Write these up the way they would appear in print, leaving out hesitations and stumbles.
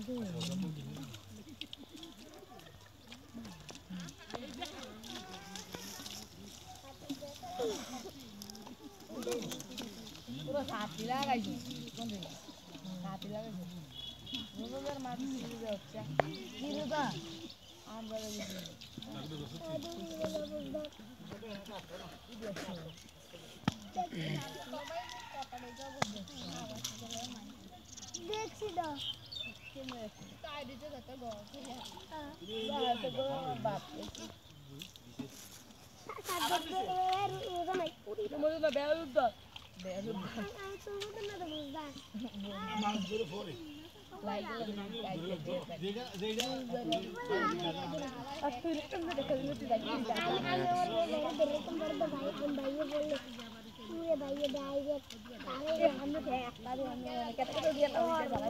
পুরো ছাতি লাগাইছি কোন ছাতি লাগাইছি রোজের মাছ দিয়ে হচ্ছে কি রোজা আমরা দেখছি দাও তাই দিতে কত গো বাপ রোজা নাই পুরি মজা না বেউদ বেউদ আমি তো মত না বুঝদা মাছ ধরে পড়ে লাইক যেটা যেটা আর তুই একদম দেখে নিতে যাই এরকম করে ভাই ভাই বললে তুই ভাই ডাইরে তাহলে আমরা একটা দিন কত কত দিয়ে তাও জ্বালা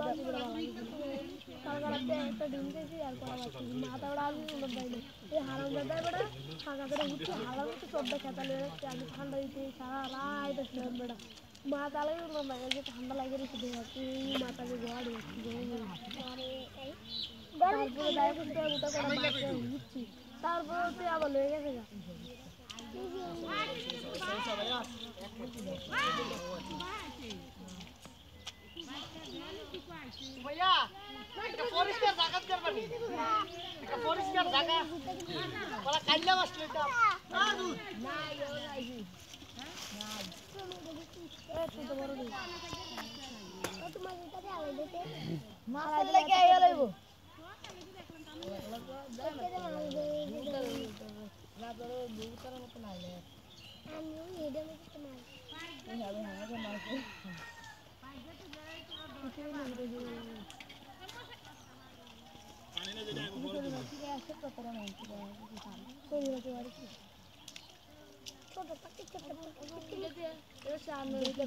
কালকে একটা ডিম দিয়েছি আর কোন মাথা ওড়া আমি ভাই এই হারাম দাদা বড় ফাঁকা করে উঠে হালাল তো সবটা খেতালে আমি ঠান্ডা দিতে সারা রাত আসলাম বড় মাথা লাগে না মানে যে ঠান্ডা লাগে রে দেখি মাথাকে গোড় তারপরে দায় করতে ওটা করে মাথা উঠছি তারপরে তুই আবার লয়ে গেছে গা ভাইয়া একটা পরিষ্কার জায়গা করবানি একটা পরিষ্কার জায়গা বলা কাইলা মাছ লইতা না দুধ না ইও আইছি না এ ছোট বড় দুধ ও তোমার ভিতরে আলাই দিতে মাছ লাগে আইয়া লইবো না তোর দুধ করার মত না আইলে আমি এডে মত না আমি হাতে মাছ পানি না যেটা বড় দিকে আসে তো করে না কই দিতে পারি ছোট পাটি ছোট পাটি দিতে এর সামনে দিতে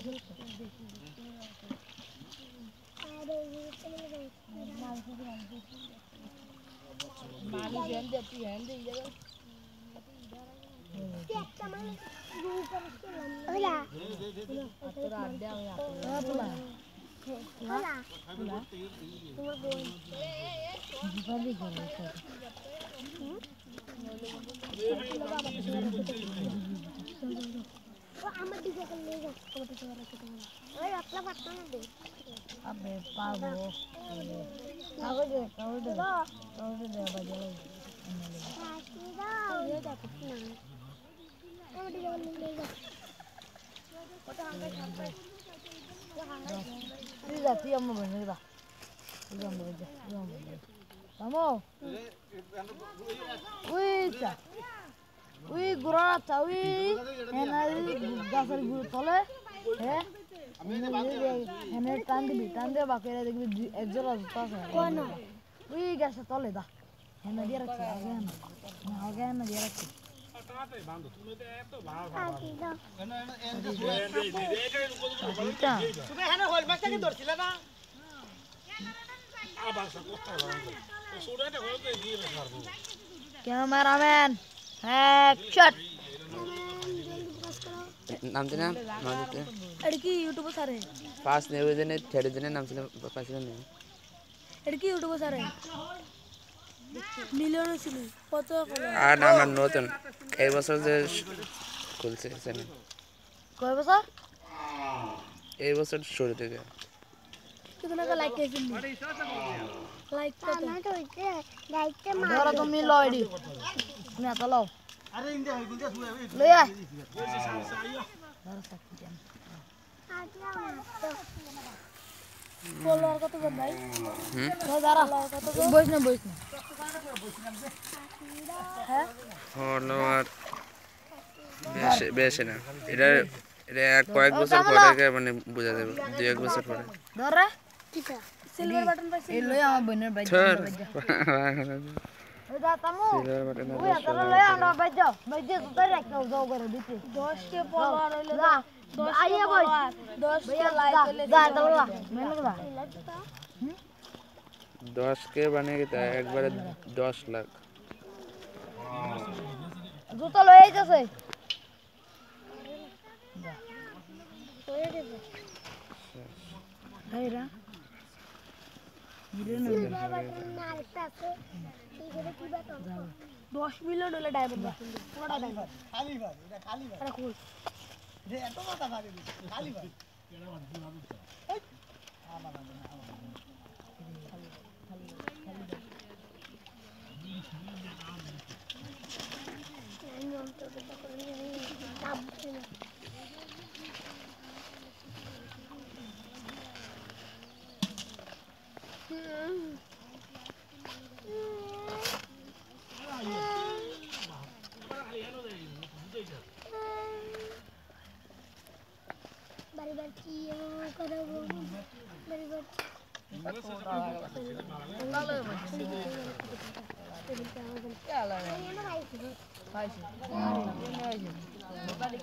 আর এই চলে যাবে মানি হ্যান্ড দে তুই হ্যান্ড দে ইয়া একটা মানে দুই করে ওলা তোরা আড্ডা আমি তোলা ওলা তোমার বোন দিবালি গেল ও আমার দিকে চলে যা কত টাকা রাখতে ওই আপলা পাটনা না দে আবে পাবো কাগজে কাগজে কাগজে দে বাজে কাটি দাও ये जा कुछ ना আমার দিকে চলে যা কত হাঙ্গা ছাড়তে তুই যা তুই আমার বনে যা তুই আমার বনে যা তুই আমার বনে আমো উই চা উই গুড়া চা উই এনারি গাছের গুড় তলে হ্যাঁ এনে টান দিয়ে বাকিরা দেখবি একজন আছে কোন উই গাছের তলে দা এনে দিয়ে রাখছি আগে এনে দিয়ে রাখছি বান্ধ তুমি তো এত ভালো তুমি এখানে হল বাচ্চাকে ধরছিলে না ক্যামেরাম্যান অ্যাকশন नाम से ना मालूम है लड़की यूट्यूब सारे पास नहीं हुए जने थेड़े जने नाम से पास नहीं लड़की यूट्यूब सारे মিলিয়ন ছিল কত আর আমার নতুন এই বছর যে খুলছে চ্যানেল কয় বছর এই বছর শুরু থেকে কত টাকা লাইক করেছেন লাইক কত না তো হইছে লাইকটা মার ধরো তুমি লইডি তুমি এত লও আরে ইন্দে হই গুলতে শুয়ে লই আয় ধরো সাকি জান ফলোয়ার কত বড় ভাই দাঁড়া কত বইস না হ্যাঁ ফলোয়ার বেশি না এটা কয়েক বছর পরে মানে বোঝা যাবে দুই এক বছর পরে ধরে ঠিক আছে সিলভার বাটন পাইছি এই লই আমার বোনের ভাই ওই দা তামু সিলভার বাটন ওই তাহলে লই আমরা বাইজো তো রাখও যাও করে দিতে 10 কে ফলোয়ার হইলো না 10 আইয়া বই 10 কে লাইক হইলে যা দাও মেনে দা 10 के बने के একবারে 10 লাখ জুতো লয়ে যাচ্ছে যা লয়ে যাবে ভাইরা 10 মিলিয়ন হলে ডায়মন্ড পুরোটা ডায়মন্ড খালি ভাই এটা খালি ভাই এটা কই রে এত কথা ভাবি খালি ভাই बारी बार किया करो बारी बार ভাই